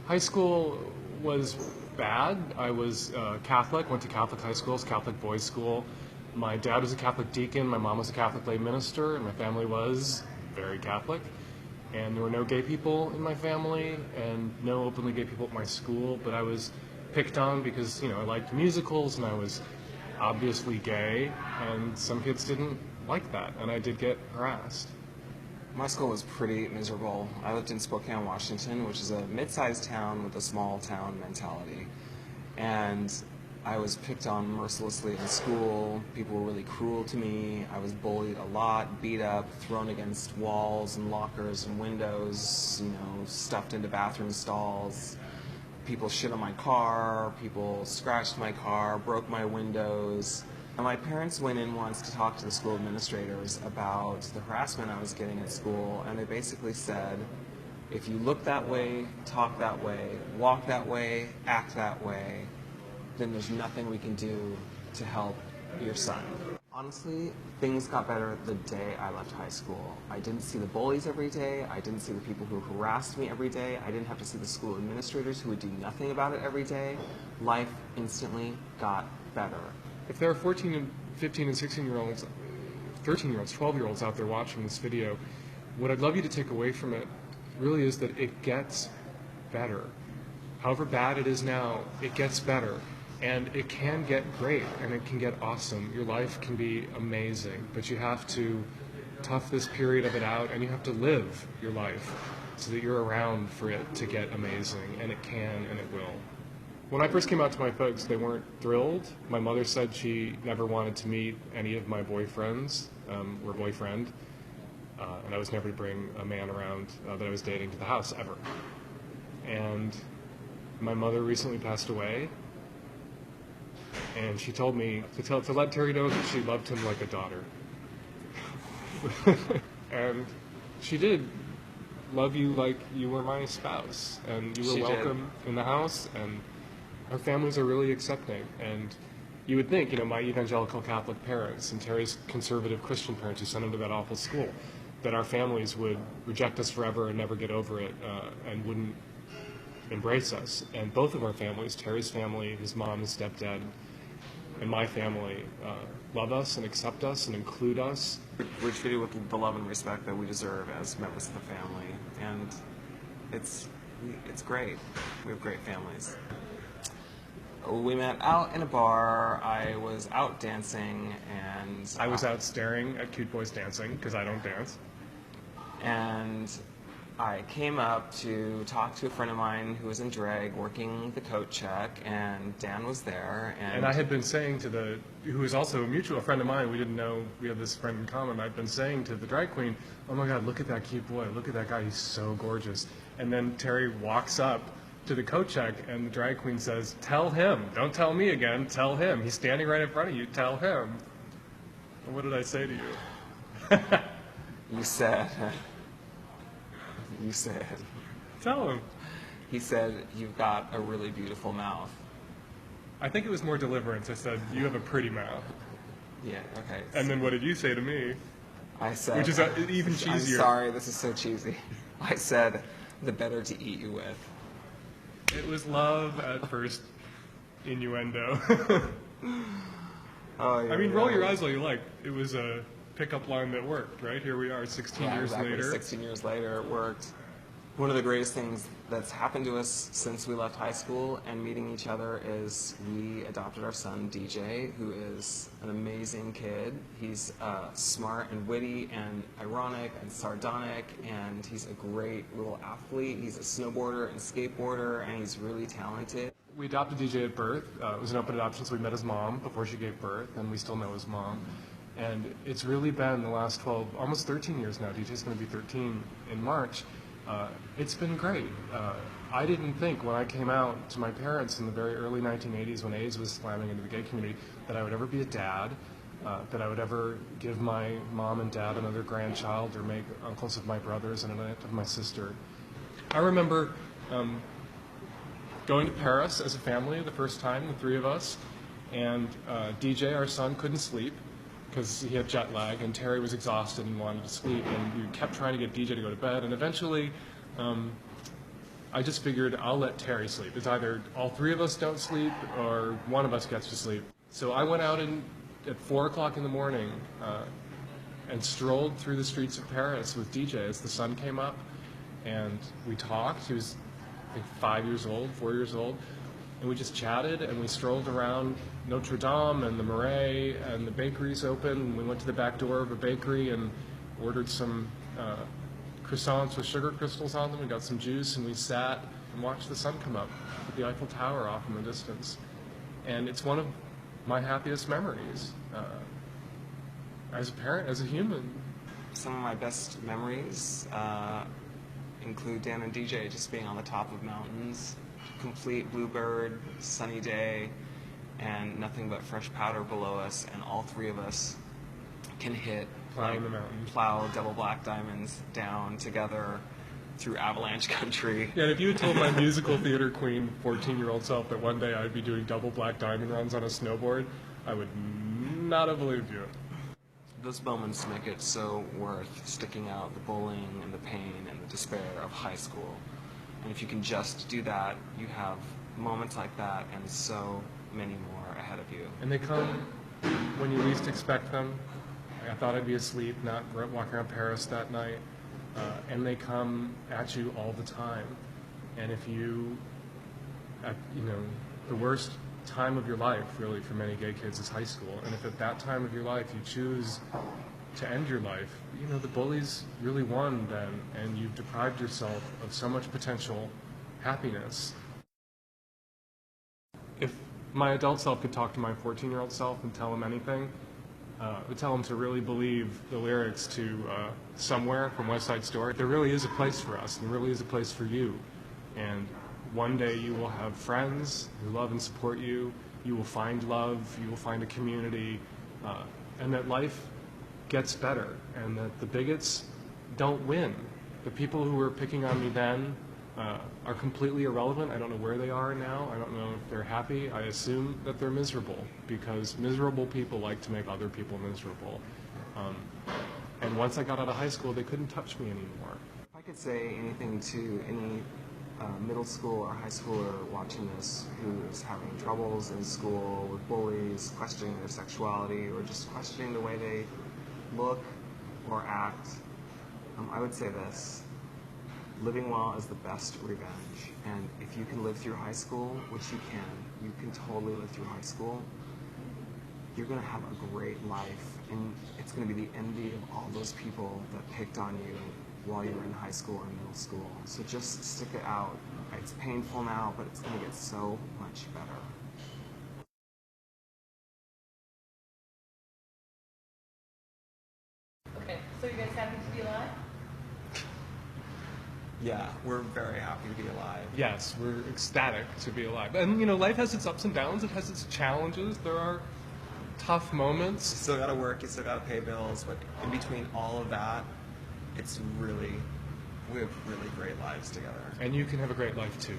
High school was bad. I was Catholic, went to Catholic high schools, Catholic boys' school. My dad was a Catholic deacon, my mom was a Catholic lay minister, and my family was very Catholic. And there were no gay people in my family, and no openly gay people at my school, but I was picked on because, I liked musicals, and I was obviously gay, and some kids didn't like that, and I did get harassed. My school was pretty miserable. I lived in Spokane, Washington, which is a mid-sized town with a small town mentality. And I was picked on mercilessly in school. People were really cruel to me. I was bullied a lot, beat up, thrown against walls and lockers and windows, stuffed into bathroom stalls. People shit on my car, people scratched my car, broke my windows. And my parents went in once to talk to the school administrators about the harassment I was getting at school, and they basically said, if you look that way, talk that way, walk that way, act that way, then there's nothing we can do to help your son. Honestly, things got better the day I left high school. I didn't see the bullies every day. I didn't see the people who harassed me every day. I didn't have to see the school administrators who would do nothing about it every day. Life instantly got better. If there are 14 and 15 and 16-year-olds, 13-year-olds, 12-year-olds out there watching this video, what I'd love you to take away from it really is that it gets better. However bad it is now, it gets better. And it can get great, and it can get awesome. Your life can be amazing, but you have to tough this period of it out, and you have to live your life so that you're around for it to get amazing, and it can and it will. When I first came out to my folks, they weren't thrilled. My mother said she never wanted to meet any of my boyfriends, or boyfriend, and I was never to bring a man around that I was dating to the house, ever. And my mother recently passed away, and she told me to let Terry know that she loved him like a daughter. And she did love you like you were my spouse, and you were welcome in the house, and our families are really accepting. And you would think, my evangelical Catholic parents and Terry's conservative Christian parents who sent him to that awful school, that our families would reject us forever and never get over it, and wouldn't embrace us. And both of our families, Terry's family, his mom, his stepdad, and my family, love us and accept us and include us. We're treated with the love and respect that we deserve as members of the family, and it's great. We have great families. We met out in a bar. I was out dancing, and I was out staring at cute boys dancing because I don't dance. And I came up to talk to a friend of mine who was in drag working the coat check, and Dan was there. And I had been saying to who is also a mutual friend of mine, we didn't know we had this friend in common, I'd been saying to the drag queen, oh my God, look at that cute boy, look at that guy, he's so gorgeous. And then Terry walks up to the coat check, and the drag queen says, tell him, don't tell me again, tell him, he's standing right in front of you, tell him. And what did I say to you? You said, tell him. He said, you've got a really beautiful mouth. I think it was more deliverance. I said, you have a pretty mouth. Yeah, okay. And then what did you say to me? I said, which is even cheesier. I'm sorry, this is so cheesy. I said, the better to eat you with. It was love at first innuendo. Oh, yeah, I mean, roll your eyes all you like. It was a pickup line that worked, right? Here we are 16 years later. 16 years later, it worked. One of the greatest things that's happened to us since we left high school and meeting each other is we adopted our son, DJ, who is an amazing kid. He's smart and witty and ironic and sardonic, and he's a great little athlete. He's a snowboarder and skateboarder, and he's really talented. We adopted DJ at birth. It was an open adoption, so we met his mom before she gave birth, and we still know his mom. And it's really been the last 12, almost 13 years now. DJ's going to be 13 in March. It's been great. I didn't think when I came out to my parents in the very early 1980s when AIDS was slamming into the gay community that I would ever be a dad, that I would ever give my mom and dad another grandchild or make uncles of my brothers and an aunt of my sister. I remember going to Paris as a family the first time, the three of us, and DJ, our son, couldn't sleep because he had jet lag, and Terry was exhausted and wanted to sleep, and we kept trying to get DJ to go to bed, and eventually I just figured I'll let Terry sleep. It's either all three of us don't sleep or one of us gets to sleep. So I went out at 4 o'clock in the morning and strolled through the streets of Paris with DJ as the sun came up, and we talked. He was, I think, 5 years old, 4 years old, and we just chatted, and we strolled around Notre Dame and the Marais, and the bakery's open, and we went to the back door of a bakery and ordered some croissants with sugar crystals on them. We got some juice, and we sat and watched the sun come up with the Eiffel Tower off in the distance. And it's one of my happiest memories as a parent, as a human. Some of my best memories include Dan and DJ just being on the top of mountains, complete bluebird, sunny day, and nothing but fresh powder below us, and all three of us can hit Plowing the mountain. Plow double black diamonds down together through avalanche country. Yeah, and if you had told my musical theater queen 14-year-old self that one day I'd be doing double black diamond runs on a snowboard, I would not have believed you. Those moments make it so worth sticking out the bullying and the pain and the despair of high school. And if you can just do that, you have moments like that and so many more ahead of you. And they come when you least expect them. I thought I'd be asleep, not walking around Paris that night. And they come at you all the time. And if you, the worst time of your life, really, for many gay kids is high school. And if at that time of your life you choose to end your life, the bullies really won then, and you've deprived yourself of so much potential happiness. If my adult self could talk to my 14-year-old self and tell him anything, I would tell him to really believe the lyrics to Somewhere from West Side Story. There really is a place for us, and there really is a place for you. And one day you will have friends who love and support you, you will find love, you will find a community, and that life gets better, and that the bigots don't win. The people who were picking on me then are completely irrelevant. I don't know where they are now. I don't know if they're happy. I assume that they're miserable, because miserable people like to make other people miserable. And once I got out of high school, they couldn't touch me anymore. If I could say anything to any middle school or high schooler watching this who is having troubles in school with bullies, questioning their sexuality, or just questioning the way they look or act, I would say this: living well is the best revenge. And if you can live through high school, which you can totally live through high school, you're going to have a great life, and it's going to be the envy of all those people that picked on you while you were in high school or middle school. So just stick it out. It's painful now, but it's going to get so much better. Okay, so you guys happy to be alive? Yeah, we're very happy to be alive. Yes, we're ecstatic to be alive. And, life has its ups and downs. It has its challenges. There are tough moments. You still got to work, you still got to pay bills, but in between all of that, we have really great lives together. And you can have a great life too.